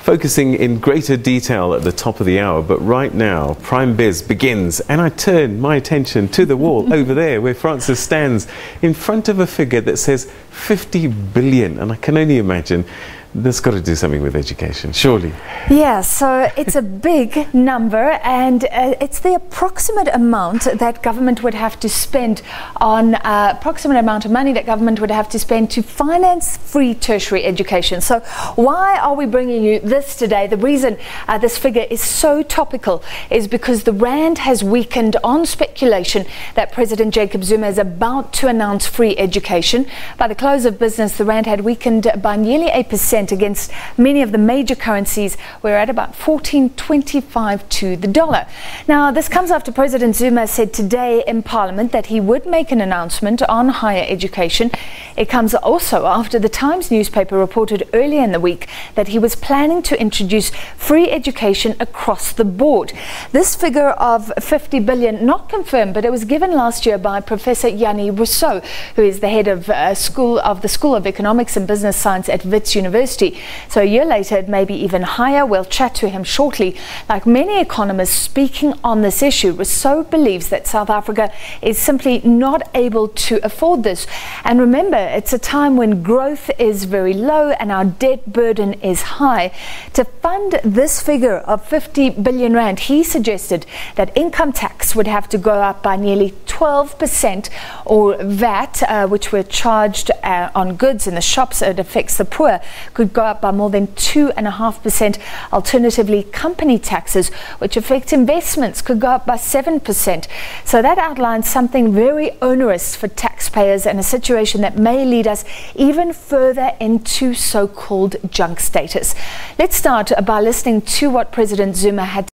focusing in greater detail at the top of the hour. But right now, Prime Biz begins, and I turn my attention to the wall over there where Francis stands in front of a figure that says 50 billion. And I can only imagine that's got to do something with education, surely. Yeah, so it's a big number, and it's the approximate amount that government would have to spend on, approximate amount of money that government would have to spend to finance free tertiary education. So why are we bringing you this today? The reason this figure is so topical is because the rand has weakened on speculation that President Jacob Zuma is about to announce free education. By the close of business, the rand had weakened by nearly 8% against many of the major currencies. We're at about 14.25 to the dollar. Now, this comes after President Zuma said today in Parliament that he would make an announcement on higher education. It comes also after the Times newspaper reported earlier in the week that he was planning to introduce free education across the board. This figure of 50 billion, not confirmed, but it was given last year by Professor Jannie Rossouw, who is the head of the School of Economics and Business Science at Wits University. So a year later, it may be even higher. We'll chat to him shortly. Like many economists speaking on this issue, Rossouw believes that South Africa is simply not able to afford this. And remember, it's a time when growth is very low and our debt burden is high. To fund this figure of 50 billion rand, he suggested that income tax would have to go up by nearly 12%, or VAT, which were charged on goods in the shops, it affects the poor, could go up by more than 2.5%. Alternatively, company taxes, which affect investments, could go up by 7%. So that outlines something very onerous for taxpayers and a situation that may lead us even further into so-called junk status. Let's start by listening to what President Zuma had